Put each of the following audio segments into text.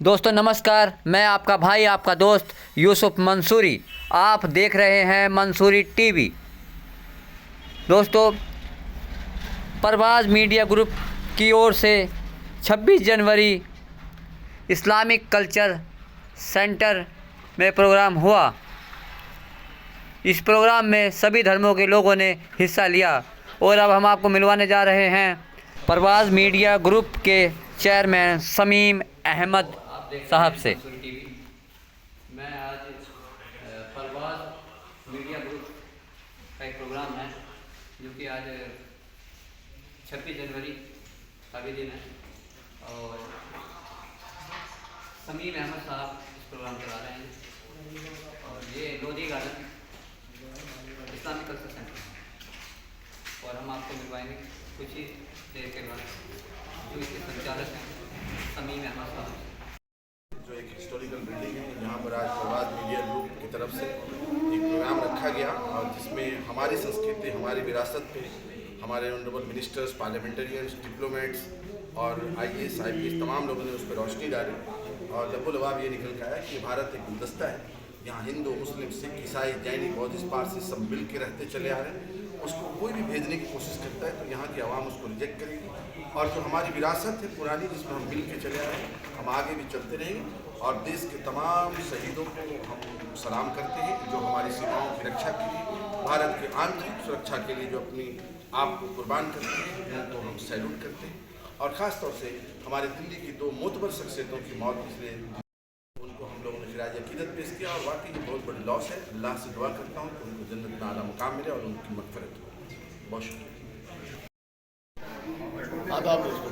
दोस्तों नमस्कार, मैं आपका भाई आपका दोस्त यूसुफ मंसूरी। आप देख रहे हैं मंसूरी टीवी। दोस्तों, परवाज़ मीडिया ग्रुप की ओर से 26 जनवरी इस्लामिक कल्चर सेंटर में प्रोग्राम हुआ। इस प्रोग्राम में सभी धर्मों के लोगों ने हिस्सा लिया और अब हम आपको मिलवाने जा रहे हैं परवाज़ मीडिया ग्रुप के चेयरमैन शमीम अहमद साहब से। मैं आज परवाज़ मीडिया ग्रुप का एक प्रोग्राम है जो कि आज 26 जनवरी का भी दिन है और शमीम अहमद साहब इस प्रोग्राम चला रहे हैं और ये Lodhi garden Islamic culture centre और हम आपको मिलवाएंगे कुछ ही देर के बाद जो इसके संचालक हैं शमीम अहमद साहब। जो एक हिस्टोरिकल बिल्डिंग है, यहाँ पर आज परवाज़ मीडिया ग्रुप की तरफ से एक प्रोग्राम रखा गया और जिसमें हमारी संस्कृति, हमारी विरासत पे हमारे ऑनरेबल मिनिस्टर्स, पार्लियामेंटेरियंस, डिप्लोमेट्स और IAS, IPS तमाम लोगों ने उस पर रोशनी डाली और लबोलबाब ये निकल के आया कि भारत एक गुलदस्ता है। यहाँ हिंदू, मुस्लिम, सिख, ईसाई, जैनी, बौद्धिस्ट, पारसी सब मिल के रहते चले आ रहे हैं। उसको कोई भी भेजने की कोशिश करता है तो यहाँ की आवाम उसको रिजेक्ट करेगी और जो हमारी विरासत है पुरानी, जिसमें हम मिल के चले आ रहे हैं, हम आगे भी चलते रहेंगे और देश के तमाम शहीदों को हम सलाम करते हैं जो हमारी सीमाओं की रक्षा के लिए, भारत की आंतरिक सुरक्षा के लिए जो अपनी आप को कुर्बान करते हैं, उनको हम सैल्यूट करते हैं। और ख़ास तौर से हमारे दिल्ली की दो मोतबर शख्सियतों की मौत, इसलिए उनको हम लोगों ने खिराज अकीदत पेश किया और वाकई ये बहुत बड़ी लॉस है। अल्लाह से दुआ करता हूँ कि उनको जन्नत में आला मुकाम मिले और उनकी मग़फ़िरत हो। बहुत शुक्रिया। आदाब दोस्तों,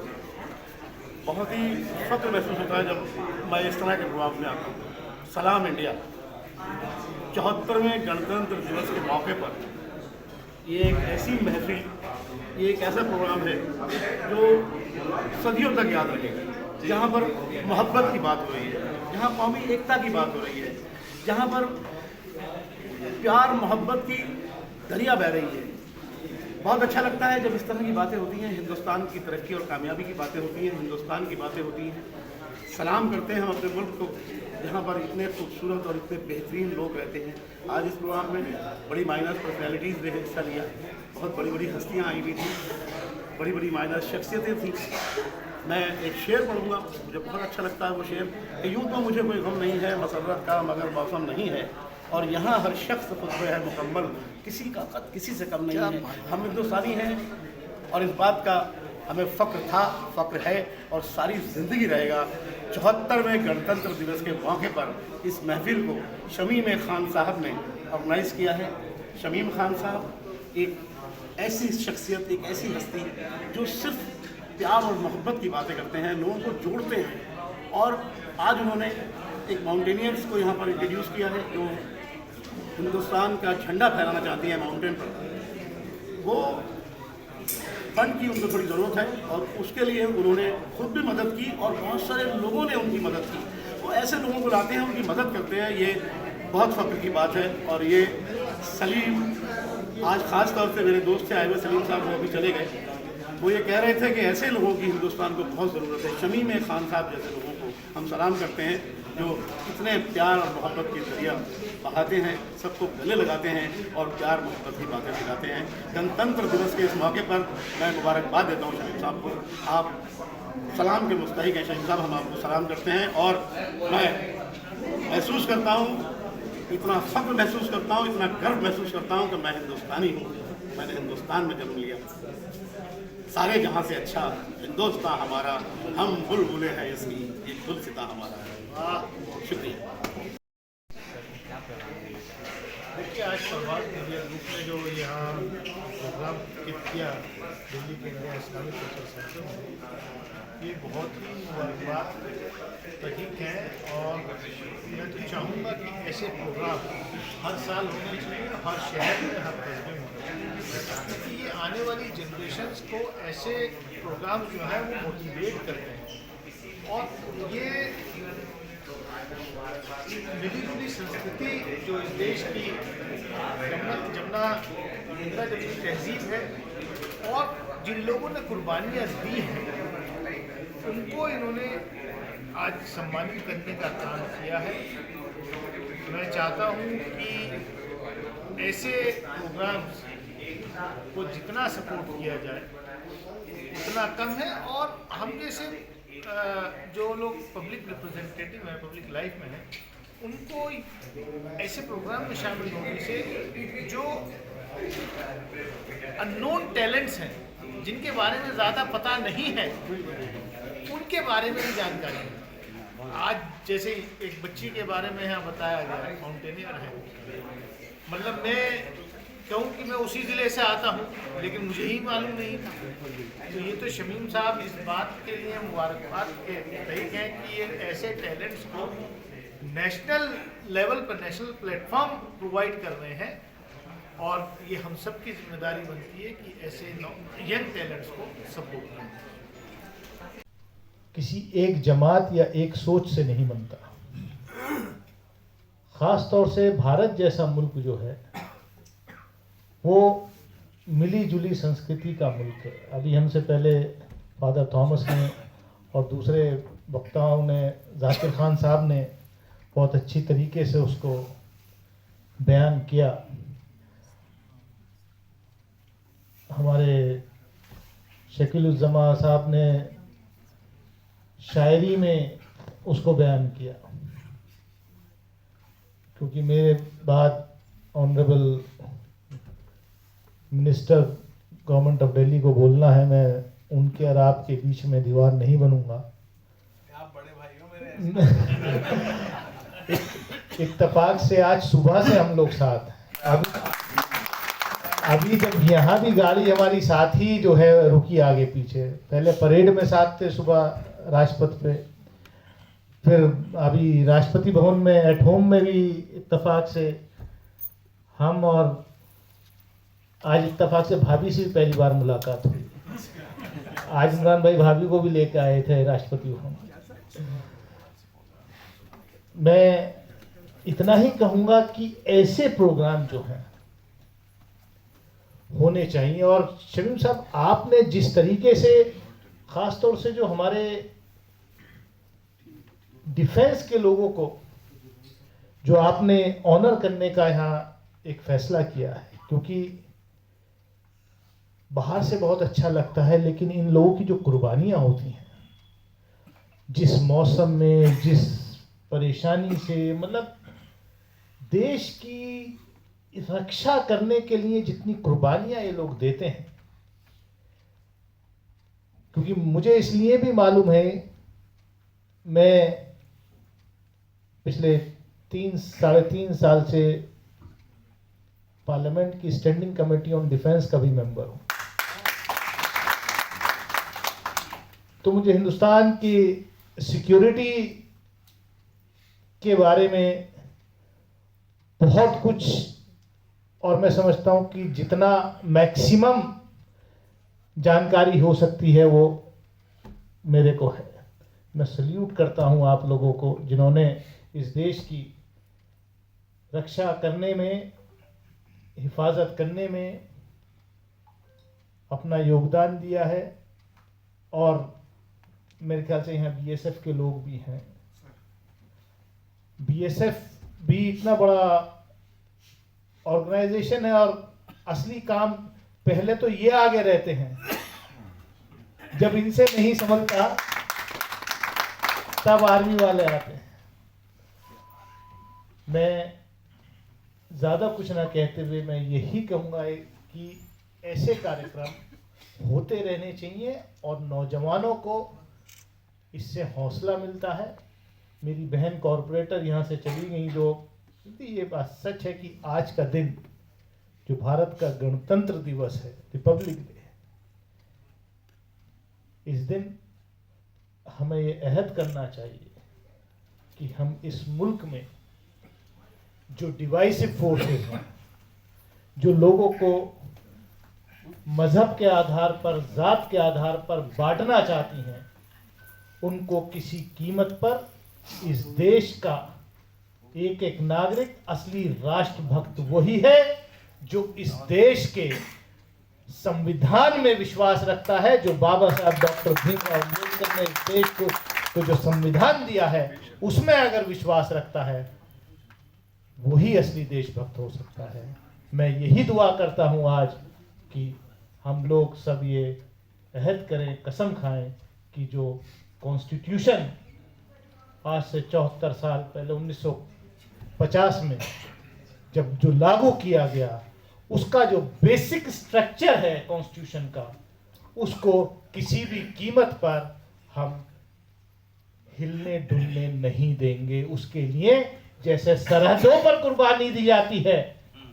बहुत ही फख्र महसूस होता है जब मैं इस तरह के प्रोग्राम में आता हूँ। सलाम इंडिया 74वें गणतंत्र दिवस के मौके पर ये एक ऐसी महफिल, ये एक ऐसा प्रोग्राम है जो सदियों तक याद रहेगा। जहाँ पर मोहब्बत की बात हो रही है, जहाँ कौमी एकता की बात हो रही है, जहाँ पर प्यार मोहब्बत की दरिया बह रही है। बहुत अच्छा लगता है जब इस तरह की बातें होती हैं। हिंदुस्तान की तरक्की और कामयाबी की बातें होती हैं, हिंदुस्तान की बातें होती हैं। सलाम करते हैं हम अपने मुल्क को जहाँ पर इतने खूबसूरत और इतने बेहतरीन लोग रहते हैं। आज इस प्रोग्राम में बड़ी माइनस पर्सनैलिटीज़ ने हिस्सा लिया, बहुत बड़ी बड़ी हस्तियाँ आई हुई थी, बड़ी बड़ी माइनस शख्सियतें थीं। मैं एक शेर पढ़ूँगा, मुझे बहुत अच्छा लगता है वो शेर कि यूँ तो मुझे कोई गम नहीं है मसरत का मगर मौसम नहीं है, और यहाँ हर शख्स खुद है मुकम्मल, किसी का कद किसी से कम नहीं है। हम हिंदुस्तानी हैं और इस बात का हमें फ़ख्र था, फ़ख्र है और सारी ज़िंदगी रहेगा। 74वें गणतंत्र दिवस के मौके पर इस महफिल को शमीम खान साहब ने ऑर्गेनाइज़ किया है। शमीम खान साहब एक ऐसी शख्सियत, एक ऐसी हस्ती जो सिर्फ प्यार और मोहब्बत की बातें करते हैं, लोगों को जोड़ते हैं। और आज उन्होंने एक माउंटेनियर्स को यहाँ पर इंट्रोड्यूस किया है जो हिंदुस्तान का झंडा फहराना चाहती है माउंटेन पर। वो फंड की उनको थोड़ी ज़रूरत है और उसके लिए उन्होंने खुद भी मदद की और बहुत सारे लोगों ने उनकी मदद की। वो ऐसे लोगों को लाते हैं, उनकी मदद करते हैं, ये बहुत फ़ख्र की बात है। और ये सलीम, आज ख़ास तौर से मेरे दोस्त थे आए हुए सलीम साहब, वो अभी चले गए, वो ये कह रहे थे कि ऐसे लोगों की हिंदुस्तान को बहुत ज़रूरत है। शमीम खान साहब जैसे लोगों को हम सलाम करते हैं जो इतने प्यार और मोहब्बत के जरिया बहाते हैं, सबको गले लगाते हैं और प्यार मोहब्बत की बातें सिखाते हैं। गणतंत्र दिवस के इस मौके पर मैं मुबारकबाद देता हूँ शहीद साहब को। आप सलाम के मुस्तहिक हैं शहीद साहब, हम आपको सलाम करते हैं। और मैं महसूस करता हूँ, इतना फ़ख्र महसूस करता हूँ, इतना गर्व महसूस करता हूँ कि मैं हिंदुस्तानी हूँ, मैंने हिंदुस्तान में जन्म लिया। सारे जहाँ से अच्छा हिंदुस्तान हमारा, हम बुलबुले हैं इसकी, ये गुलसिता हमारा है। शुक्रिया। देखिए, आज परवाज़ मीडिया ग्रुप ने जो यहाँ प्रोग्राम किया दिल्ली के नए इस्लामिक कल्चर सेंटर में, ये बहुत ही बात तहकीक है। और मैं तो चाहूँगा कि ऐसे प्रोग्राम हर साल होने चाहिए, हर शहर में, हर कस्बे में, क्योंकि ये आने वाली जनरेशन्स को ऐसे प्रोग्राम जो है वो मोटिवेट करते हैं। और ये मिली जुली संस्कृति जो इस देश की जमुना इंदिरा जमुनी तहजीब है और जिन लोगों ने कुर्बानियाँ दी हैं उनको इन्होंने आज सम्मानित करने का काम किया है। मैं चाहता हूँ कि ऐसे प्रोग्राम्स को जितना सपोर्ट किया जाए उतना कम है, और हम जैसे जो लोग पब्लिक रिप्रेजेंटेटिव हैं, पब्लिक लाइफ में हैं, उनको ऐसे प्रोग्राम में शामिल होने से जो अननोन टैलेंट्स हैं, जिनके बारे में ज़्यादा पता नहीं है, उनके बारे में भी जानकारी है। आज जैसे एक बच्ची के बारे में यहाँ बताया गया, माउंटेनियर है, मतलब मैं कहूँ कि मैं उसी ज़िले से आता हूँ, लेकिन मुझे ही मालूम नहीं था। तो ये तो शमीम साहब इस बात के लिए मुबारकबाद के तहरीक हैं कि ये ऐसे टैलेंट्स को नेशनल लेवल पर, नेशनल प्लेटफॉर्म प्रोवाइड कर रहे हैं, और ये हम सब की जिम्मेदारी बनती है कि ऐसे यंग टैलेंट्स को सपोर्ट करें। किसी एक जमात या एक सोच से नहीं बनता। ख़ास तौर से भारत जैसा मुल्क जो है वो मिली जुली संस्कृति का मुल्क है। अभी हमसे पहले फादर थॉमस ने और दूसरे वक्ताओं ने, जाकिर खान साहब ने बहुत अच्छी तरीके से उसको बयान किया। हमारे शकीलुज़्ज़मा साहब ने शायरी में उसको बयान किया, क्योंकि मेरे बाद honourable minister government of Delhi को बोलना है, मैं उनके और आपके बीच में दीवार नहीं बनूंगा। आप बड़े भाई हो मेरे। इत्तेफाक से आज सुबह से हम लोग साथ हैं। अभी जब यहाँ भी गाड़ी हमारी साथ ही जो है रुकी आगे पीछे, पहले परेड में साथ थे सुबह राजपथ पे, फिर अभी राष्ट्रपति भवन में एट होम में भी इत्तेफाक से हम, और आज इत्तेफाक से भाभी से भी पहली बार मुलाकात हुई। आज इमरान भाई भाभी को भी लेकर आए थे राष्ट्रपति भवन। मैं इतना ही कहूँगा कि ऐसे प्रोग्राम जो हैं होने चाहिए। और शमीम साहब, आपने जिस तरीके से ख़ास तौर से जो हमारे डिफेंस के लोगों को जो आपने ऑनर करने का यहाँ एक फैसला किया है, क्योंकि बाहर से बहुत अच्छा लगता है, लेकिन इन लोगों की जो कुर्बानियाँ होती हैं, जिस मौसम में, जिस परेशानी से, मतलब देश की रक्षा करने के लिए जितनी कुर्बानियाँ ये लोग देते हैं, क्योंकि मुझे इसलिए भी मालूम है, मैं पिछले 3-3.5 साल से पार्लियामेंट की स्टैंडिंग कमेटी ऑन डिफेंस का भी मेंबर हूँ। तो मुझे हिंदुस्तान की सिक्योरिटी के बारे में बहुत कुछ, और मैं समझता हूँ कि जितना मैक्सिमम जानकारी हो सकती है वो मेरे को है। मैं सल्यूट करता हूँ आप लोगों को जिन्होंने इस देश की रक्षा करने में, हिफाजत करने में अपना योगदान दिया है। और मेरे ख्याल से यहाँ बीएसएफ के लोग भी हैं। बीएसएफ भी इतना बड़ा ऑर्गेनाइजेशन है, और असली काम पहले तो ये आगे रहते हैं, जब इनसे नहीं संभलता तब आर्मी वाले आते हैं। मैं ज़्यादा कुछ ना कहते हुए मैं यही कहूँगा कि ऐसे कार्यक्रम होते रहने चाहिए, और नौजवानों को इससे हौसला मिलता है। मेरी बहन कॉरपोरेटर यहाँ से चली गई, जो ये बात सच है कि आज का दिन जो भारत का गणतंत्र दिवस है, रिपब्लिक डे, इस दिन हमें ये अहद करना चाहिए कि हम इस मुल्क में जो डिवाइसिव फोर्सेस हैं, जो लोगों को मजहब के आधार पर, जात के आधार पर बांटना चाहती हैं, उनको किसी कीमत पर इस देश का एक एक नागरिक, असली राष्ट्रभक्त वही है जो इस देश के संविधान में विश्वास रखता है, जो बाबा साहब डॉक्टर भीमराव अम्बेडकर ने इस देश को तो जो संविधान दिया है उसमें अगर विश्वास रखता है वही असली देशभक्त हो सकता है। मैं यही दुआ करता हूँ आज कि हम लोग सब ये अहद करें, कसम खाएं कि जो कॉन्स्टिट्यूशन आज से 74 साल पहले 1950 में जब जो लागू किया गया, उसका जो बेसिक स्ट्रक्चर है कॉन्स्टिट्यूशन का, उसको किसी भी कीमत पर हम हिलने डुलने नहीं देंगे। उसके लिए जैसे सरहदों पर कुर्बानी दी जाती है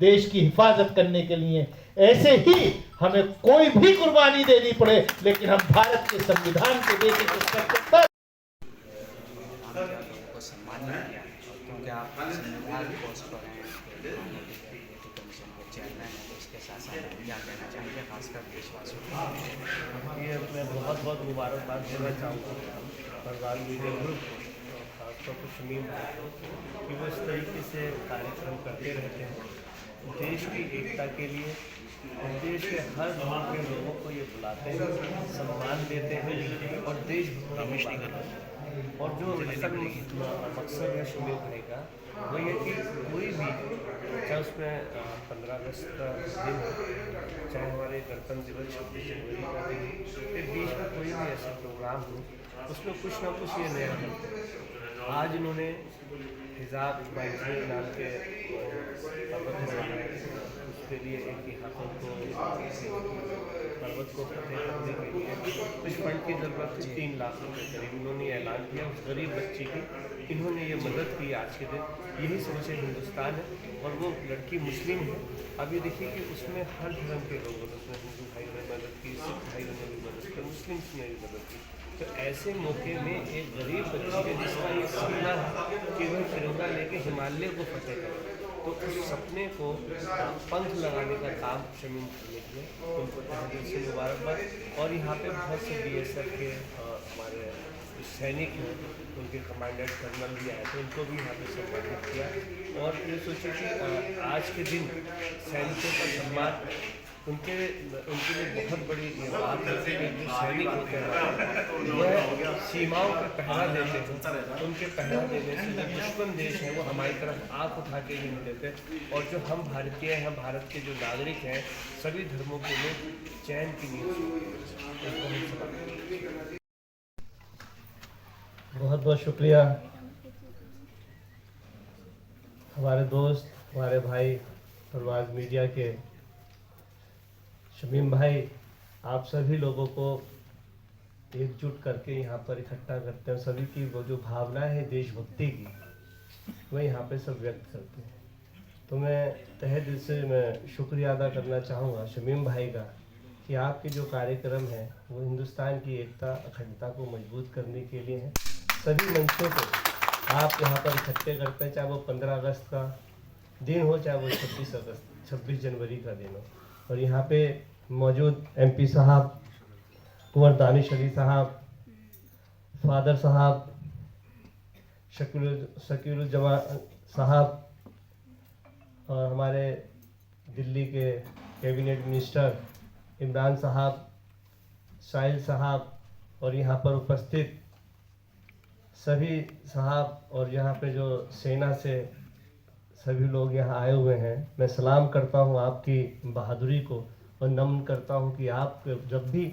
देश की हिफाजत करने के लिए, ऐसे ही हमें कोई भी कुर्बानी देनी पड़े, लेकिन हम भारत के संविधान के बेसिक स्ट्रक्चर पर को सम्मान नहीं किया, क्योंकि आप संविधान पोस्ट पर हैं, कमीशन के चेयरमैन हैं, तो इसके साथ साथ क्या कहना चाहेंगे खासकर देशवासियों को? ये मैं बहुत बहुत मुबारकबाद देना चाहूँगा परवाज़ मीडिया ग्रुप को, खासतौर पर शमीम भाई को, कि वो इस तरीके से कार्यक्रम करते रहते हैं देश की एकता के लिए, और देश के हर धर्म के लोगों को ये बुलाते हैं, सम्मान देते हैं और देश और जो असल मकसद है शमीम भाई का वो ये कि कोई भी, चाहे उसमें 15 अगस्त का दिन हो, चाहे हमारे गणतंत्र दिवस 26 जनवरी का दिन हो, फिर बीच में कोई भी ऐसा प्रोग्राम हो, उसमें कुछ ना कुछ ये नया करते हैं। आज इन्होंने हिजाब इस्माइल नाम के पर्वत बनाया, उसके लिए एक यहाँ पर पर्वत को फतेह करने के लिए कुछ फंड की ज़रूरत थी, 3 लाख रुपये करीब इन्होंने ऐलान किया उस गरीब बच्ची की, इन्होंने ये मदद की आज के दिन। यही सच्चे हिंदुस्तान है, और वो लड़की मुस्लिम है। अब ये देखिए कि उसमें हर धर्म के लोगों ने, उसमें हिंदू भाइयों ने मदद की, सिख भाइयों ने भी मदद की, मुस्लिम्स ने भी मदद की। तो ऐसे मौके में एक गरीब बच्ची है जिसका ये सपना है कि वह तिरंगा लेके हिमालय को फतेह करे, तो उस सपने को पंख लगाने का काम शमीम करने के लिए उनको तहे दिल से मुबारकबाद। और यहाँ पे बहुत से BSF के हमारे सैनिक हैं, उनके कमांडेंट कर्नल भी आए थे, उनको भी यहाँ पे सम्मानित किया। और ये सोचिए कि आज के दिन सैनिकों का सम्मान उनके लिए बहुत बड़ी ये बात है कि जो सैनिक होते हैं वह सीमाओं पर पहरा देते हैं, उनके पहरा देने से जो दुश्मन देश है वो हमारी तरफ आँख उठा के ही नहीं देते। और जो हम भारतीय हैं, हम भारत के जो नागरिक हैं, सभी धर्मों के लोग चैन की नींद। बहुत बहुत शुक्रिया हमारे दोस्त, हमारे भाई परवाज़ मीडिया के शमीम भाई, आप सभी लोगों को एकजुट करके यहाँ पर इकट्ठा करते हैं। सभी की वो जो भावना है देशभक्ति की, वह यहाँ पे सब व्यक्त करते हैं। तो मैं तहे दिल से मैं शुक्रिया अदा करना चाहूँगा शमीम भाई का कि आपके जो कार्यक्रम है वो हिंदुस्तान की एकता, अखंडता को मजबूत करने के लिए हैं। सभी मंचों को आप यहाँ पर इकट्ठे करते हैं, चाहे वो 15 अगस्त का दिन हो, चाहे वो 26 जनवरी का दिन हो। और यहाँ पे मौजूद MP साहब, कुंवर दानिश अली साहब, फादर साहब, शकीरुज्जमा साहब, और हमारे दिल्ली के कैबिनेट मिनिस्टर इमरान साहब, साहिल साहब, और यहाँ पर उपस्थित सभी साहब, और यहाँ पे जो सेना से सभी लोग यहाँ आए हुए हैं, मैं सलाम करता हूँ आपकी बहादुरी को और नमन करता हूँ कि आप जब भी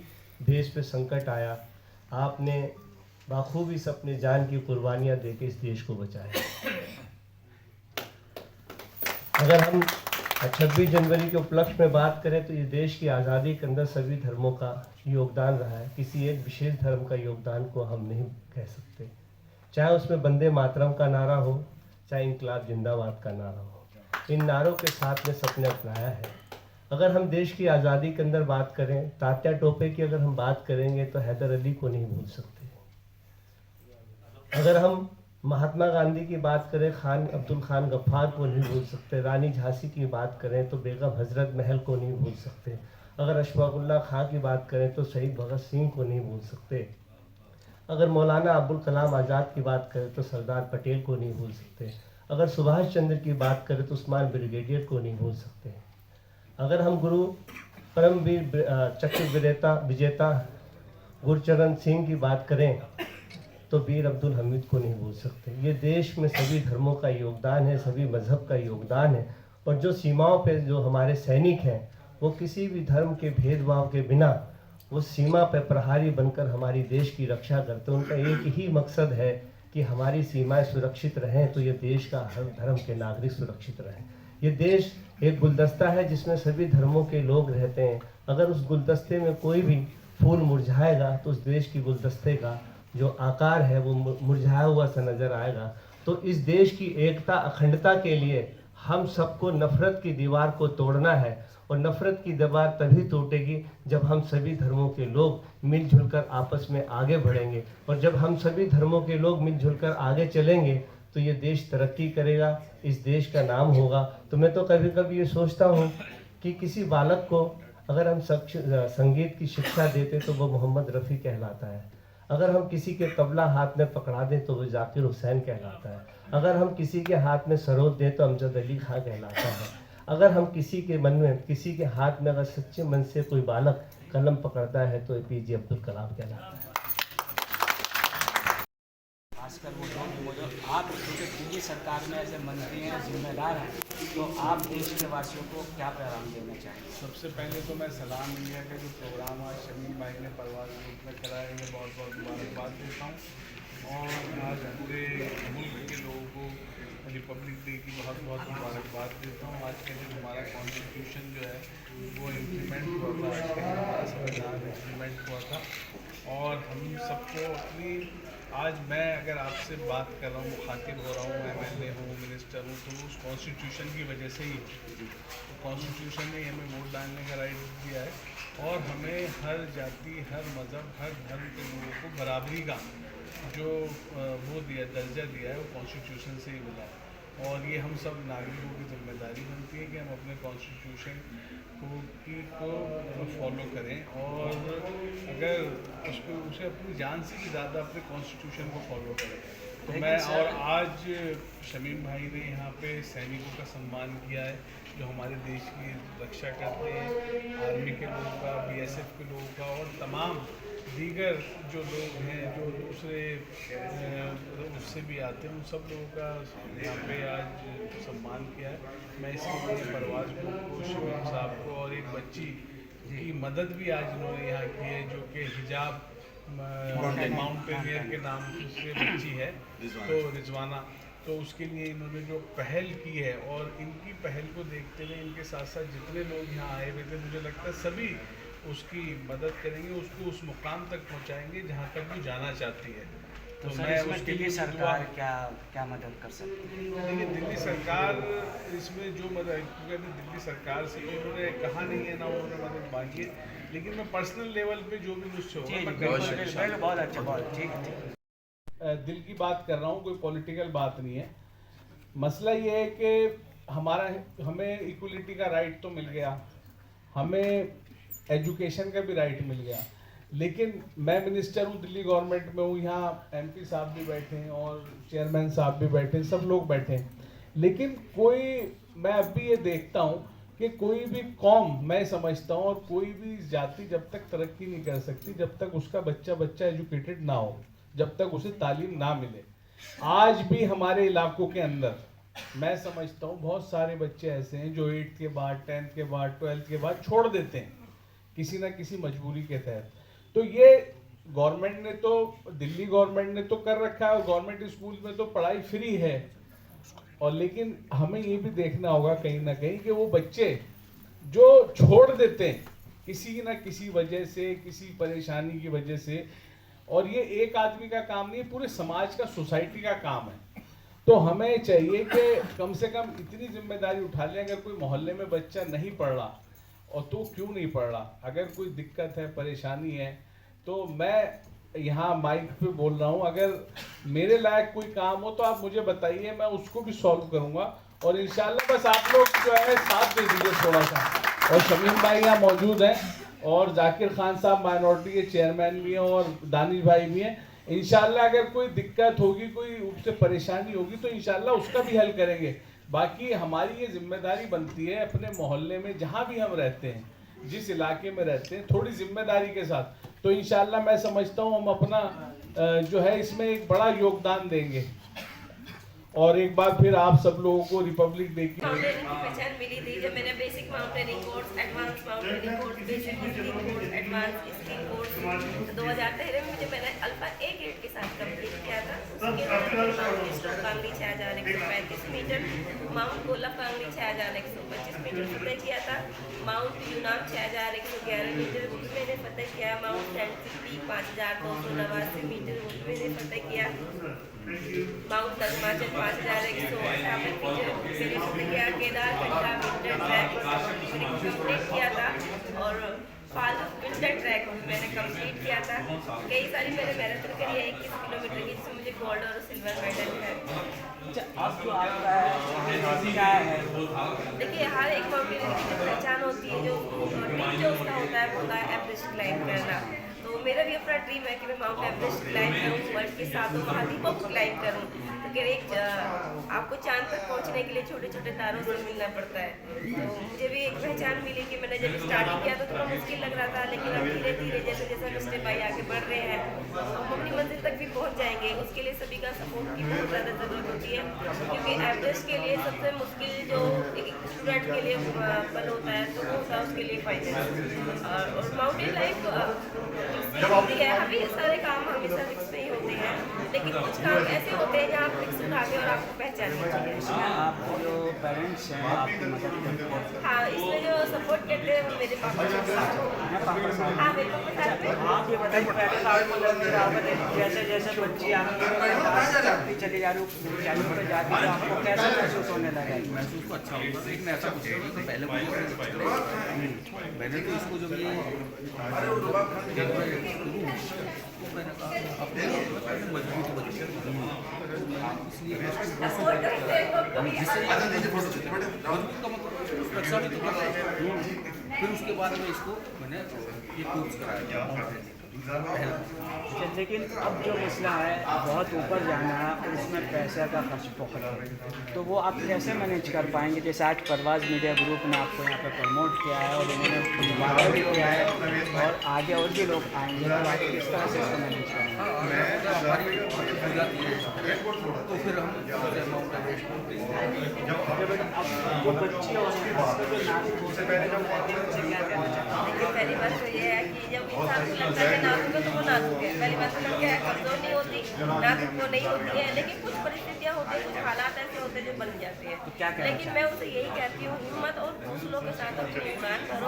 देश पे संकट आया, आपने बाखूबी से अपने जान की कुर्बानियाँ दे के इस देश को बचाया। अगर हम 26 जनवरी के उपलक्ष्य में बात करें तो ये देश की आज़ादी के अंदर सभी धर्मों का योगदान रहा है, किसी एक विशेष धर्म का योगदान को हम नहीं कह सकते। चाहे उसमें वंदे मातरम का नारा हो, चाहे इनकलाब जिंदाबाद का नारा हो, इन नारों के साथ में सबने अपनाया है। अगर हम देश की आज़ादी के अंदर बात करें, तात्या टोपे की अगर हम बात करेंगे तो हैदर अली को नहीं भूल सकते। अगर हम महात्मा गांधी की बात करें, खान अब्दुल खान गफ्फार को नहीं भूल सकते। रानी झांसी की बात करें तो बेगम हजरत महल को नहीं भूल सकते। अगर अशफाकुल्लाह खां की बात करें तो शहीद भगत सिंह को नहीं भूल सकते। अगर मौलाना अबुल कलाम आज़ाद की बात करें तो सरदार पटेल को नहीं भूल सकते। अगर सुभाष चंद्र की बात करें तो उस्मान ब्रिगेडियर को नहीं भूल सकते। अगर हम गुरु परमवीर चक्र विजेता गुरचरण सिंह की बात करें तो मीर अब्दुल हमीद को नहीं भूल सकते। ये देश में सभी धर्मों का योगदान है, सभी मज़हब का योगदान है। और जो सीमाओं पे जो हमारे सैनिक हैं वो किसी भी धर्म के भेदभाव के बिना वो सीमा पे प्रहरी बनकर हमारी देश की रक्षा करते हैं। उनका एक ही मकसद है कि हमारी सीमाएं सुरक्षित रहें, तो ये देश का हर धर्म के नागरिक सुरक्षित रहें। ये देश एक गुलदस्ता है जिसमें सभी धर्मों के लोग रहते हैं। अगर उस गुलदस्ते में कोई भी फूल मुरझाएगा तो उस देश की गुलदस्ते का जो आकार है वो मुरझाया हुआ सा नज़र आएगा। तो इस देश की एकता अखंडता के लिए हम सबको नफ़रत की दीवार को तोड़ना है, और नफ़रत की दीवार तभी टूटेगी जब हम सभी धर्मों के लोग मिलजुल कर आपस में आगे बढ़ेंगे। और जब हम सभी धर्मों के लोग मिलजुल कर आगे चलेंगे तो ये देश तरक्की करेगा, इस देश का नाम होगा। तो मैं तो कभी कभी ये सोचता हूँ कि किसी बालक को अगर हम संगीत की शिक्षा देते तो वो मोहम्मद रफ़ी कहलाता है। अगर हम किसी के तबला हाथ में पकड़ा दें तो वो जाकिर हुसैन कहलाता है। अगर हम किसी के हाथ में सरोद दें तो अमजद अली खां कहलाता है। अगर हम किसी के मन में, किसी के हाथ में अगर सच्चे मन से कोई बालक कलम पकड़ता है तो APJ अब्दुल कलाम कहलाता है। खासकर वो जो आप क्योंकि दिल्ली सरकार में ऐसे मंत्री हैं, जिम्मेदार हैं, तो आप देश के वासियों को क्या पैगाम देना चाहेंगे? सबसे पहले तो मैं सलाम इंडिया का जो प्रोग्राम आज शमीम भाई ने परवाज़ ग्रुप में कराया है, बहुत बहुत मुबारकबाद देता हूँ। और आज पूरे मुल्क के लोगों को रिपब्लिक डे की बहुत बहुत मुबारकबाद देता हूँ। आज के दिन हमारा कॉन्स्टिट्यूशन जो है वो इम्प्लीमेंट हुआ था, आज के दिन हमारा संविधान इम्प्लीमेंट हुआ था। और हम सबको अपनी, आज मैं अगर आपसे बात कर रहा हूँ, मुखातिब हो रहा हूँ, MLA हूँ, मिनिस्टर हूँ, तो उस कॉन्स्टिट्यूशन की वजह से ही, तो कॉन्स्टिट्यूशन ने हमें वोट डालने का राइट दिया है और हमें हर जाति, हर मज़हब, हर धर्म के लोगों को बराबरी का जो वो दिया, दर्जा दिया है, वो कॉन्स्टिट्यूशन से ही मिला है। और ये हम सब नागरिकों की जिम्मेदारी बनती है कि हम अपने कॉन्स्टिट्यूशन को फॉलो करें और अगर उसे अपनी जान से भी ज़्यादा अपने कॉन्स्टिट्यूशन को फॉलो करें। तो मैं, और आज शमीम भाई ने यहाँ पे सैनिकों का सम्मान किया है जो हमारे देश की रक्षा करते हैं, आर्मी के लोगों का, BSF के लोगों का और तमाम दीगर जो लोग हैं जो दूसरे उससे भी आते हैं, उन सब लोगों का यहाँ पे आज सम्मान किया है। मैं इसके लिए परवाज़ ग्रुप को, शमीम साहब को और एक बच्ची की मदद भी आज इन्होंने यहाँ की है जो कि हिजाब माउंटेनियर के नाम से बच्ची है, तो रिजवाना, तो उसके लिए इन्होंने जो पहल की है और इनकी पहल को देखते हुए इनके साथ साथ जितने लोग यहाँ आए हुए थे, मुझे लगता है सभी उसकी मदद करेंगे, उसको उस मुकाम तक पहुँचाएंगे जहाँ तक वो जाना चाहती है। तो मैं उसके लिए सरकार क्या मदद कर सकती है? देखिए, दिल्ली सरकार इसमें जो मदद, क्योंकि अभी दिल्ली सरकार से तो उन्होंने कहा नहीं है, ना उन्होंने मदद मांगी है, लेकिन मैं पर्सनल लेवल पे जो भी मुझसे होगा बहुत अच्छा, बहुत ठीक है। दिल की बात कर रहा हूँ, कोई पॉलिटिकल बात नहीं है। मसला ये है कि हमें इक्वलिटी का राइट तो मिल गया, हमें एजुकेशन का भी राइट मिल गया, लेकिन मैं मिनिस्टर हूँ, दिल्ली गवर्नमेंट में हूँ, यहाँ MP साहब भी बैठे हैं और चेयरमैन साहब भी बैठे हैं, सब लोग बैठे हैं, लेकिन मैं अब भी ये देखता हूँ कि कोई भी कौम, मैं समझता हूँ, और कोई भी जाति जब तक तरक्की नहीं कर सकती जब तक उसका बच्चा एजुकेटेड ना हो, जब तक उसे तालीम ना मिले। आज भी हमारे इलाकों के अंदर मैं समझता हूँ बहुत सारे बच्चे ऐसे हैं जो 8th के बाद, 10th के बाद, 12th के बाद छोड़ देते हैं किसी ना किसी मजबूरी के तहत। तो ये गवर्नमेंट ने तो, दिल्ली गवर्नमेंट ने तो कर रखा है और गवर्नमेंट स्कूल में तो पढ़ाई फ्री है, और लेकिन हमें ये भी देखना होगा कहीं ना कहीं कि वो बच्चे जो छोड़ देते हैं किसी ना किसी वजह से, किसी परेशानी की वजह से, और ये एक आदमी का काम नहीं, पूरे समाज का, सोसाइटी का काम है। तो हमें चाहिए कि कम से कम इतनी जिम्मेदारी उठा लें, अगर कोई मोहल्ले में बच्चा नहीं पढ़ रहा, और तो क्यों नहीं पढ़ रहा, अगर कोई दिक्कत है, परेशानी है, तो मैं यहाँ माइक पे बोल रहा हूँ, अगर मेरे लायक कोई काम हो तो आप मुझे बताइए, मैं उसको भी सॉल्व करूँगा। और इंशाल्लाह बस आप लोग जो है साथ दे दीजिए थोड़ा सा। और शमीम भाई यहाँ मौजूद हैं और जाकिर खान साहब माइनॉरिटी के चेयरमैन भी हैं और दानिश भाई भी हैं। इंशाल्लाह अगर कोई दिक्कत होगी, कोई उससे परेशानी होगी तो इंशाल्लाह उसका भी हल करेंगे। बाकी हमारी ये जिम्मेदारी बनती है अपने मोहल्ले में जहाँ भी हम रहते हैं, जिस इलाके में रहते हैं, थोड़ी जिम्मेदारी के साथ, तो इंशाल्लाह मैं समझता हूँ हम अपना जो है इसमें एक बड़ा योगदान देंगे। और एक बार फिर आप सब लोगों को रिपब्लिक डे की माउंटेनिंग की पहचान मिली थी जब मैंने basic mountaineering course, advance mountaineering course, basic skiing course, advance skiing course 2013 में मुझे मैंने अल्फा ए ग्रेड के साथ कंप्लीट किया था। उसके बाद Mount Stok Kangri 6135 metre, Mount Golep Kangri 6125 metre फतेह किया था, माउंट यूनाम 6111 मीटर वो भी मैंने फतेह किया, माउंट सेंट पीक 5289 मीटर वो भी मैंने फतेह किया, माउंट दसमाचल 5158 मीटर मैंने फतेह किया, केदार घंटा विंटर ट्रैक मैंने कंप्लीट किया था और फाल विंटर ट्रैक मैंने कंप्लीट किया था। कई सारी मैंने मैराथन करी है 21 किलोमीटर की, जिसमें मुझे गोल्ड और सिल्वर मेडल है। अब जो आपका क्या है? देखिए हर एक माउंटेनियर की जो पहचान होती है, जो ड्रीम जो उसका होता है वो होता है एवरेस्ट क्लाइंब करना। तो मेरा भी अपना ड्रीम है कि मैं माउंट एवरेस्ट क्लाइंब करूँ, वर्ल्ड के 7 महाद्वीपों को क्लाइंब करूँ। तो कह रहे आपको चांद तक पहुँचने के लिए छोटे छोटे तारों से मिलना पड़ता है। तो मुझे भी एक पहचान मिली कि मैंने जब स्टार्टिंग किया तो थोड़ा मुश्किल लग रहा था, लेकिन अब धीरे धीरे जैसे जैसे हम स्टेप बाई आगे बढ़ रहे हैं हम अपनी मंजिल तक भी पहुँच जाएंगे। उसके लिए सभी का सपोर्ट की बहुत ज़्यादा ज़रूरत होती है, क्योंकि एवरेस्ट के लिए सबसे मुश्किल जो एक स्टूडेंट के लिए पल होता है तो वो होता है उसके लिए फाइनेंस। और माउंटेन लाइफ होती है, अभी सारे काम हमेशा रिस्क में ही होते हैं, लेकिन कुछ काम ऐसे होते हैं जहाँ आप रिस्क उठाते और आपको पहचाननी चाहिए। आपके जो पेरेंट्स हैं आपकी मदद करते हैं? हाँ, इसमें जो सपोर्ट करते हैं वो मेरे पापा साथ में। हाँ, मेरे पापा साथ में। आप ये बताइए पहले तो आपको लगता है जैसे जैसे बच्ची आपकी चली जा रही ऊंचाई पर जाती है तो आपको कैसा महसूस होने लगा? महसूस तो अच्छा होगा, लेकिन ऐसा कुछ नहीं तो पहले मैंने तो इसको जब ये मैंने कहा अपने मजबूत बच्चे इसलिए रक्षा भी तो कर रहा है। फिर उसके बाद में इसको मैंने ये कोर्स कराया। लेकिन अब जो मसला है बहुत ऊपर जाना है और उसमें पैसे का खर्च बहुत है, तो वो आप कैसे मैनेज कर पाएंगे? जैसे आज परवाज़ मीडिया ग्रुप ने आपको यहाँ पे प्रमोट किया है और उन्होंने वादा भी किया है और आगे और भी लोग आएंगे, तो आप किस तरह से इसको मैनेज करेंगे? तो फिर हम अमाउंट अब जो बच्चे और जो नाजुक हो सकते हैं उनसे क्या कहना चाहते हैं? देखिए पहली बात तो ये है कि जब इंसान को लगता है नाजुक है तो वो नाजुक है। पहली बात तो लड़कियाँ है कमजोर नहीं होती, नाजुक वो नहीं होती है, लेकिन कुछ परिस्थितियाँ होती हैं, कुछ हालात ऐसे होते हैं जो बन जाते हैं। क्या कहना लेकिन मैं उसे यही कहती हूँ हिम्मत और हौसलों के साथ अपनी उड़ान करो।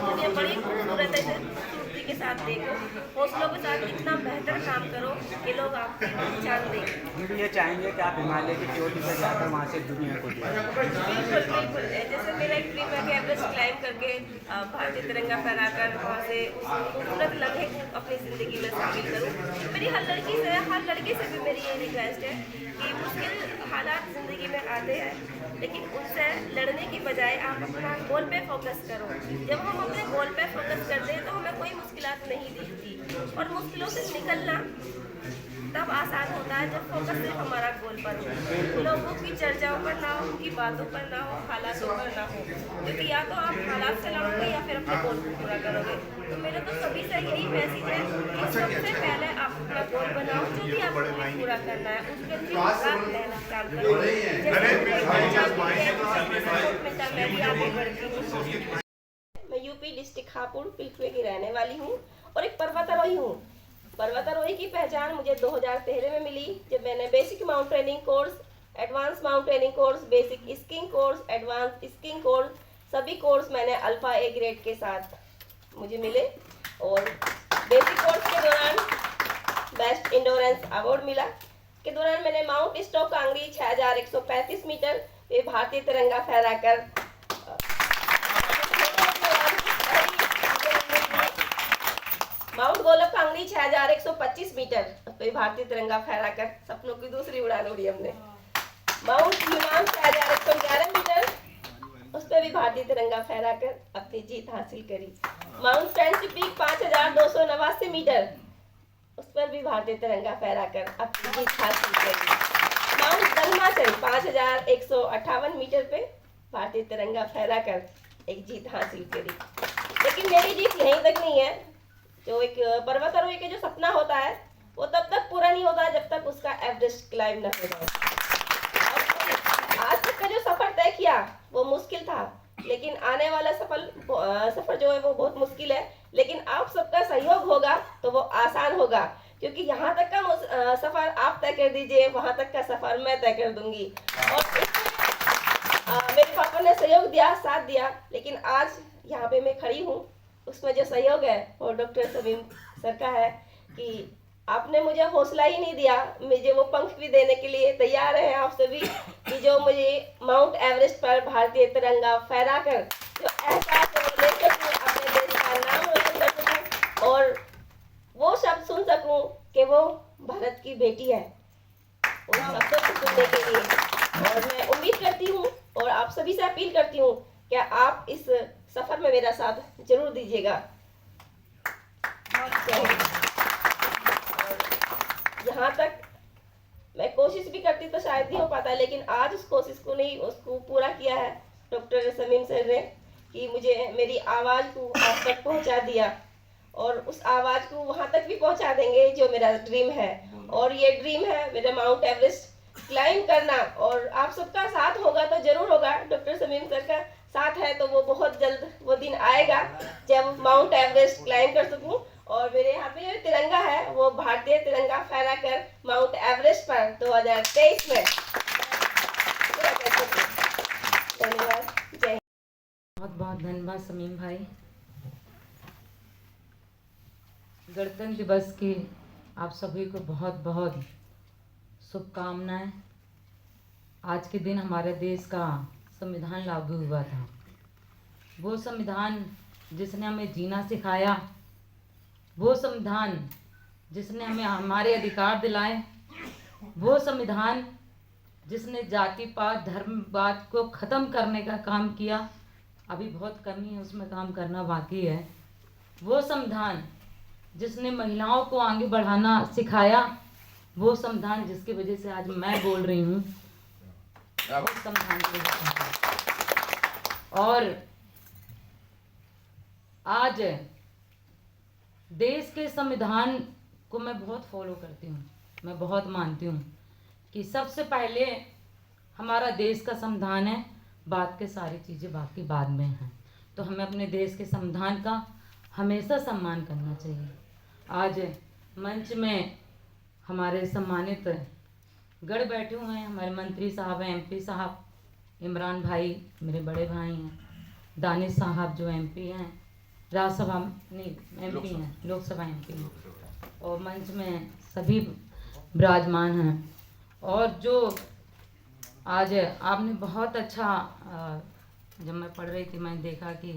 दुनिया बड़ी खूबसूरत है, खूबसूरती के साथ देखो, हौसलों के साथ इतना बेहतर काम करो कि लोग आपकी पहचान दें। हम भी ये चाहेंगे कि आप हिमालय की चोटी पर जाकर वहाँ से दुनिया को देखें। बिल्कुल बिल्कुल, जैसे मेरा एक ड्रीम है कि एवरेस्ट क्लाइंब करके भारतीय तिरंगा फहराकर वहाँ से उस खूबसूरत लम्हे को अपनी ज़िंदगी में शामिल करूँ। मेरी हर लड़की से भी मेरी ये रिक्वेस्ट है कि मुश्किल हालात ज़िंदगी में आते हैं, लेकिन उनसे लड़ने की बजाय आप अपना गोल पे फोकस करो। जब हम अपने गोल पे फोकस करते हैं तो हमें कोई मुश्किलात नहीं दिखती, और मुश्किलों से निकलना तब आसान होता है जब फोकस सिर्फ हमारा गोल पर हो, लोगों की चर्चाओं पर ना हो, उनकी बातों पर ना हो, हालातों पर ना हो, क्योंकि या तो आप हालात से लड़ोगे या फिर अपने गोल को पूरा करोगे। तो मेरा तो सभी से यही मैसेज है कि सबसे पहले आप अपना गोल बनाओ, जो भी आपको पूरा करना है उसके लिए रात मेहनत काम करो। मैं यूपी डिस्ट्रिक्ट हापुड़ पिलखुए की रहने वाली हूँ और एक पर्वतारोही हूँ। पर्वतारोही की पहचान मुझे 2013 में मिली जब मैंने basic mountaineering course, advance mountaineering course, basic skiing course, advance skiing course, सभी कोर्स मैंने अल्फा ए ग्रेड के साथ मुझे मिले। और बेसिक कोर्स के दौरान बेस्ट इंडोरेंस अवार्ड मिला। के दौरान मैंने माउंट स्टोक कांगड़ी 6135 मीटर पे भारतीय तिरंगा फहराकर माउंट गोलफ कांगड़ी 6125 मीटर पे भारतीय तिरंगा फहराकर सपनों की दूसरी उड़ान उड़ी हमने। माउंट यूनाम 6111 मीटर उस पर भी भारतीय तिरंगा फहराकर अपनी जीत हासिल करी। माउंट सेंट पीक 5289 मीटर उस पर भी भारतीय तिरंगा फहराकर अपनी जीत हासिल करी। माउंट दलमाचल 5158 मीटर पे भारतीय तिरंगा फहराकर एक जीत हासिल करी। लेकिन मेरी जीत यहीं तक नहीं है। जो एक पर्वतारोही के जो सपना होता है वो तब तक पूरा नहीं होता जब तक उसका एवरेस्ट क्लाइम न हो जाए। और आज तक का जो सफर तय किया वो मुश्किल था, लेकिन आने वाला सफर जो है वो बहुत मुश्किल है, लेकिन आप सबका सहयोग होगा तो वो आसान होगा, क्योंकि यहाँ तक का सफर आप तय कर दीजिए, वहाँ तक का सफर मैं तय कर दूंगी। और मेरे पापा ने सहयोग दिया, साथ दिया, लेकिन आज यहाँ पे मैं खड़ी हूँ, उसमें जो सहयोग है वो डॉक्टर समीम सर का है कि आपने मुझे हौसला ही नहीं दिया, मुझे वो पंख भी देने के लिए तैयार हैं आप सभी कि जो मुझे माउंट एवरेस्ट पर भारतीय तिरंगा फहराकर जो एहसास है वो ले सकूं, अपने देश का नाम रोशन कर सकूं और वो शब्द सुन सकूं कि वो भारत की बेटी है, उन शब्दों को सुनने के लिए। और मैं उम्मीद करती हूँ और आप सभी से अपील करती हूँ कि आप इस सफर में मेरा साथ जरूर दीजिएगा। यहाँ तक मैं कोशिश भी करती तो शायद नहीं हो पाता, लेकिन आज उस कोशिश को नहीं, उसको पूरा किया है डॉक्टर समीम सर ने कि मुझे मेरी आवाज़ को आप तक पहुँचा दिया, और उस आवाज़ को वहाँ तक भी पहुँचा देंगे जो मेरा ड्रीम है। और ये ड्रीम है मेरा माउंट एवरेस्ट क्लाइम करना, और आप सबका साथ होगा तो जरूर होगा। डॉक्टर समीम सर का साथ है तो वो बहुत जल्द वो दिन आएगा जब माउंट एवरेस्ट क्लाइम कर सकूं, और मेरे यहाँ पे जो तिरंगा है वो भारतीय तिरंगा फहरा कर माउंट एवरेस्ट पर 2023 में पूरा कर सकूं। धन्यवाद, जय। बहुत बहुत धन्यवाद समीम भाई। गणतंत्र दिवस की आप सभी को बहुत बहुत शुभकामनाएं। आज के दिन हमारे देश का संविधान लागू हुआ था। वो संविधान जिसने हमें जीना सिखाया, वो संविधान जिसने हमें हमारे अधिकार दिलाए, वो संविधान जिसने जाति पात धर्मवाद को ख़त्म करने का काम किया। अभी बहुत कमी है, उसमें काम करना बाकी है। वो संविधान जिसने महिलाओं को आगे बढ़ाना सिखाया, वो संविधान जिसकी वजह से आज मैं बोल रही हूँ, वो संविधान की वजह से। और आज देश के संविधान को मैं बहुत फॉलो करती हूँ, मैं बहुत मानती हूँ कि सबसे पहले हमारा देश का संविधान है, बाद के सारी चीज़ें बाकी बाद में हैं। तो हमें अपने देश के संविधान का हमेशा सम्मान करना चाहिए। आज मंच में हमारे सम्मानित गढ़ बैठे हुए हैं, हमारे मंत्री साहब हैं, एमपी साहब, इमरान भाई मेरे बड़े भाई हैं, दानिश साहब जो एमपी हैं, राज्यसभा नहीं एमपी हैं, लोकसभा एमपी हैं, और मंच में सभी विराजमान हैं। और जो आज आपने बहुत अच्छा, जब मैं पढ़ रही थी मैं देखा कि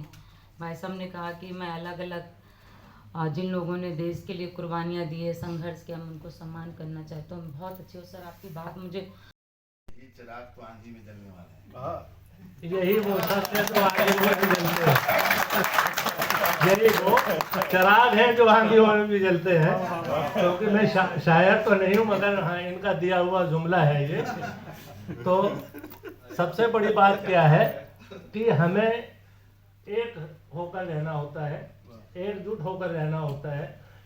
भाई साहब ने कहा कि मैं अलग अलग जिन लोगों ने देश के लिए कुर्बानियाँ दी है, संघर्ष किया, हम उनको सम्मान करना चाहता हूँ। बहुत अच्छी हो सर आपकी बात। मुझे ये चिराग तो आंधी में जलने वाला है। यही वो सत्य तो आंधी में भी जलते हैं, यही वो चिराग है जो आंधी में भी जलते हैं। क्योंकि मैं शायर तो नहीं हूँ, मगर हाँ इनका दिया हुआ जुमला है ये। तो सबसे बड़ी बात क्या है कि हमें एक होकर रहना होता है, एकजुट होकर रहना होता है।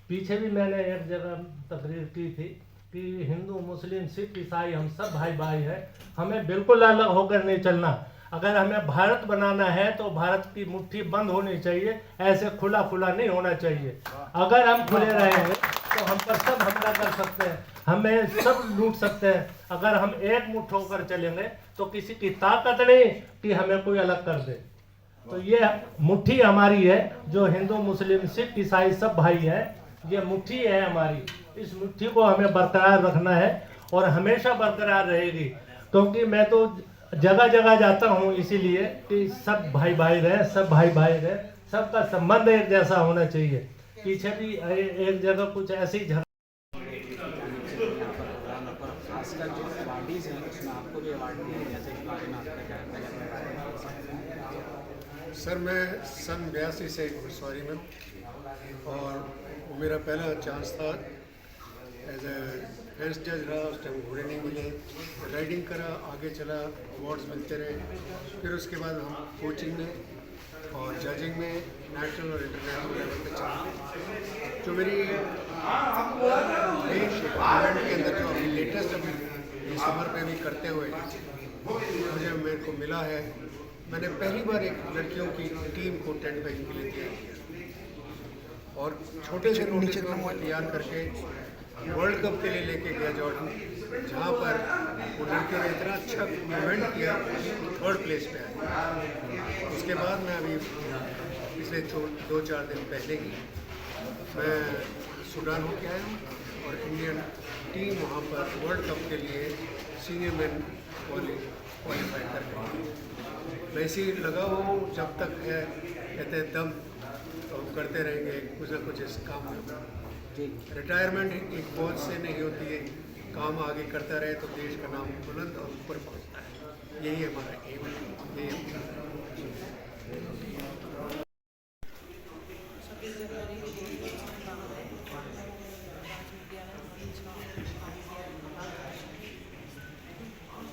पीछे भी मैंने एक जगह तकरीर की थी कि हिंदू मुस्लिम सिख ईसाई हम सब भाई भाई हैं, हमें बिल्कुल अलग होकर नहीं चलना। अगर हमें भारत बनाना है तो भारत की मुट्ठी बंद होनी चाहिए, ऐसे खुला खुला नहीं होना चाहिए। अगर हम खुले रहेंगे तो हम पर सब हमला कर सकते हैं, हमें सब लूट सकते हैं। अगर हम एक मुट्ठ होकर चलेंगे तो किसी की ताकत नहीं कि हमें कोई अलग कर दे। तो ये मुट्ठी हमारी है, जो हिंदू मुस्लिम सिख ईसाई सब भाई हैं, ये मुट्ठी है हमारी। इस मुट्ठी को हमें बरकरार रखना है और हमेशा बरकरार रहेगी। क्योंकि मैं तो जगह जगह जाता हूँ इसीलिए कि सब भाई भाई रहे, सब भाई भाई रहे, सबका संबंध एक जैसा होना चाहिए। पीछे भी एक जगह कुछ ऐसी खासकर जो अवार्डीज हैं उसमें आपको भी अवार्ड दिए, जैसे कि सर मैं सन 82 से घुड़सवारी में, और वो मेरा पहला चांस था। एज ए फर्स्ट जज रहा, उस टाइम घोड़े नहीं मिले, राइडिंग करा, आगे चला, अवार्ड्स मिलते रहे। फिर उसके बाद हम कोचिंग में और जजिंग में नेशनल और इंटरनेशनल लेवल पे चल रही है। जो मेरी देश इवेंट के अंदर जो अभी लेटेस्ट अभी ये समर पे भी करते हुए मुझे मेरे को मिला है, मैंने पहली बार एक लड़कियों की टीम को टेंट बैगिंग के लिए तैयार किया और छोटे से नोटिस को तैयार करके वर्ल्ड कप के लिए लेके गया जॉर्डन, जहाँ पर वो लड़कियों ने इतना अच्छा इवेंट किया, 3rd प्लेस पे आए। उसके बाद मैं अभी पिछले 2-4 दिन पहले ही मैं सूडान होके आया हूँ और इंडियन टीम वहाँ पर वर्ल्ड कप के लिए सीनियर मैन क्वालिफाई कर गई। मैं इसी लगा हुआ हूँ, जब तक है कहते हैं दम तो हम करते रहेंगे कुछ ना कुछ इस काम में। रिटायरमेंट एक फौज से नहीं होती है, काम आगे करता रहे तो देश का नाम बुलंद और ऊपर पहुँचता है। यही हमारा एम है, यही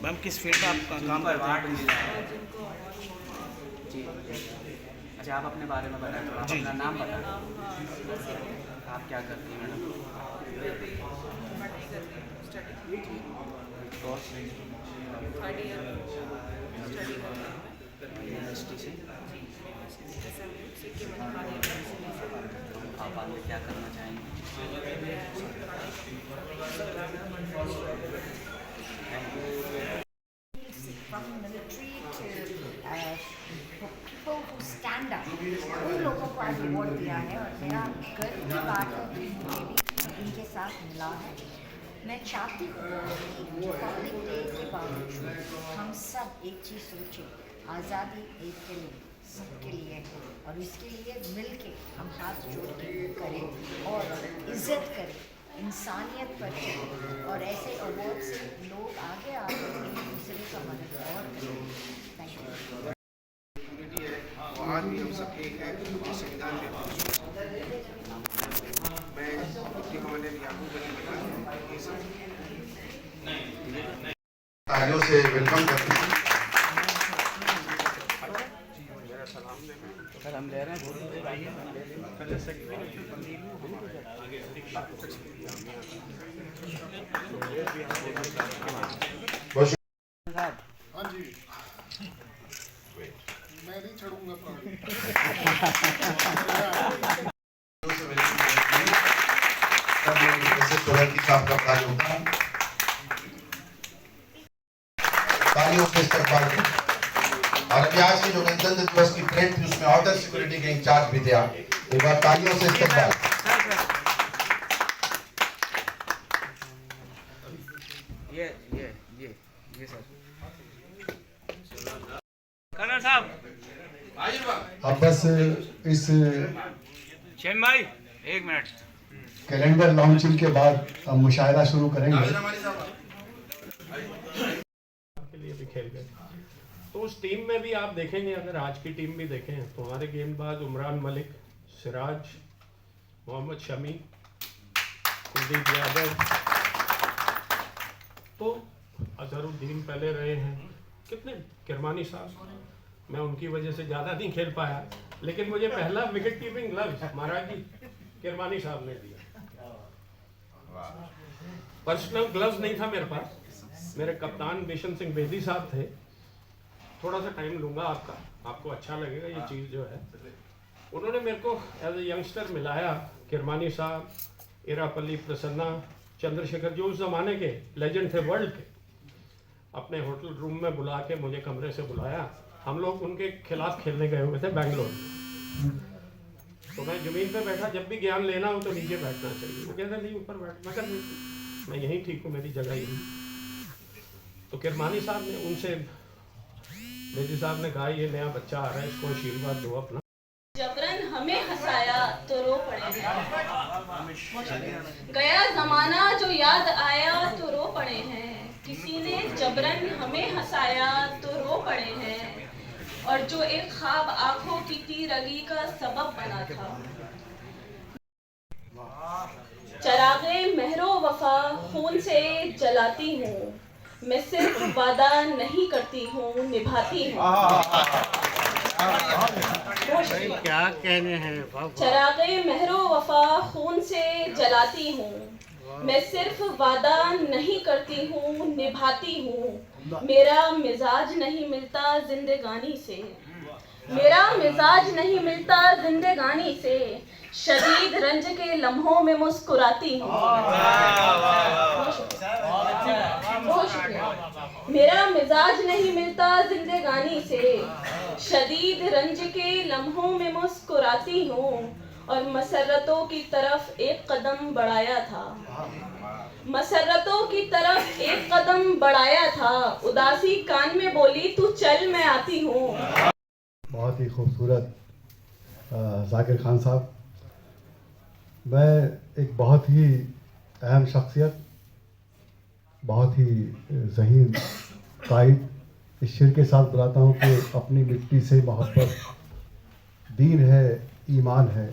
मैम किस फील्ड में आपका काम करते हैं? जी अच्छा, आप अपने बारे में बताएं, आप अपना नाम बताएं। आप क्या करती हैं मैडम? यूनिवर्सिटी से आप आगे क्या करना चाहेंगे? From military to people who stand up, उन लोगों को आज अवार्ड दिया है और मेरा गर्व की बात है कि मुझे भी इनके साथ मिला है। मैं चाहती हूँ कि रिपब्लिक डे के बावजूद हम सब एक चीज़ सोचें, आज़ादी एक के लिए सबके लिए है और इसके लिए मिल के हम हाथ जोड़ के करें और इज़्ज़त करें, इंसानियत पर चलें और ऐसे अवार्ड से लोग आगे आके एक दूसरे का मदद और करें। Thank you. आज भी हम सब एक है संविधान में। मैं डिप्टी कमांडेंट याकूब अली तालियों से वेलकम करते हैं। सर हम ले रहे हैं हाँ जी, मैं नहीं छोड़ूंगा तालियों से इस्तेमाल करें। और अभी आज के जो गणतंत्र दिवस की परेड थी उसमें ऑर्डर सिक्योरिटी के इंचार्ज भी थे आप, एक बार तालियों से इस्तेमाल। ये सर कर्नल साहब, अब बस इस शेम भाई एक मिनट, कैलेंडर लॉन्चिंग के बाद हम मुशायरा शुरू करेंगे। के लिए भी खेल गए तो उस टीम में भी आप देखेंगे, अगर आज की टीम भी देखें तो हमारे गेंदबाज उमरान मलिक, सिराज, मोहम्मद शमी, कुलदीप यादव, तो अजहरुद्दीन पहले रहे हैं, कितने किरमानी साहब, मैं उनकी वजह से ज़्यादा नहीं खेल पाया, लेकिन मुझे पहला विकेट कीपिंग ग्लव्स महाराज जी किरमानी साहब ने दिया। पर्सनल ग्लव्स नहीं था मेरे पास, मेरे कप्तान बिशन सिंह बेदी साहब थे। थोड़ा सा टाइम लूँगा आपको अच्छा लगेगा ये चीज़ जो है। उन्होंने मेरे को एज ए यंगस्टर मिलाया, किरमानी साहब, इरापल्ली प्रसन्ना, चंद्रशेखर जो उस ज़माने के लेजेंड थे वर्ल्ड के, अपने होटल रूम में बुला के मुझे कमरे से बुलाया। हम लोग उनके खिलाफ खेलने गए हुए थे बेंगलोर। तो मैं ज़मीन पे बैठा, जब भी ज्ञान लेना हो तो नीचे बैठना चाहिए। वो कहते नहीं ऊपर बैठ, मगर मैं यहीं ठीक हूँ, मेरी जगह यहीं। तो किरमानी साहब ने उनसे, बेदी साहब ने कहा ये नया बच्चा आ रहा है, इसको आशीर्वाद दो अपना। जबरन हमें हंसाया तो रो पड़े हैं, गया जमाना जो याद आया तो रो पड़े हैं, किसी ने जबरन हमें हंसाया तो रो पड़े हैं, और जो एक ख्वाब आंखों की तीरगी का सबब बना था। चरागे महरो वफा खून से जलाती हूँ, मैं सिर्फ वादा नहीं करती हूँ, निभाती हूँ। क्या कहने हैं चरागे महरो वफा खून से जलाती हूँ, मैं सिर्फ वादा नहीं करती हूँ, निभाती हूँ। मेरा मिजाज नहीं मिलता जिंदगानी से, मेरा मिजाज नहीं मिलता जिंदगानी से, शदीद रंज के लम्हों में मुस्कुराती हूँ। बहुत शुक्रिया। मेरा मिजाज नहीं मिलता जिंदगानी से, शदीद रंज के लम्हों में मुस्कुराती हूँ, और मसरतों की तरफ एक कदम बढ़ाया था, मसरतों की तरफ एक कदम बढ़ाया था, उदासी कान में बोली तू चल मैं आती हूँ। बहुत ही खूबसूरत जाकिर खान साहब, मैं एक बहुत ही अहम शख्सियत, बहुत ही ज़हीन कायद इस शेर के साथ बुलाता हूँ कि अपनी मिट्टी से मोहब्बत दीन है, ईमान है,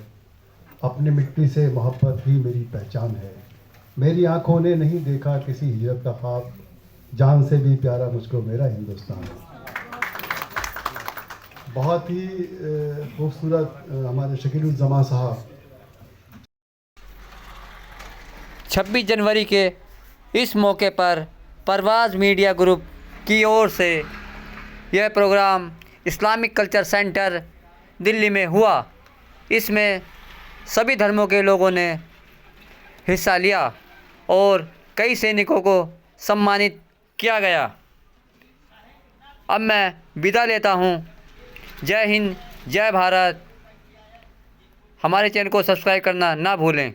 अपनी मिट्टी से मोहब्बत ही मेरी पहचान है। मेरी आंखों ने नहीं देखा किसी हिजरत का ख्वाब, जान से भी प्यारा मुझको मेरा हिंदुस्तान है। बहुत ही खूबसूरत हमारे शकीलुज़्ज़मा साहब। 26 जनवरी के इस मौके पर परवाज़ मीडिया ग्रुप की ओर से यह program Islamic culture centre Delhi में हुआ। इसमें सभी धर्मों के लोगों ने हिस्सा लिया और कई सैनिकों को सम्मानित किया गया। अब मैं विदा लेता हूँ। जय हिंद, जय भारत। हमारे चैनल को सब्सक्राइब करना ना भूलें।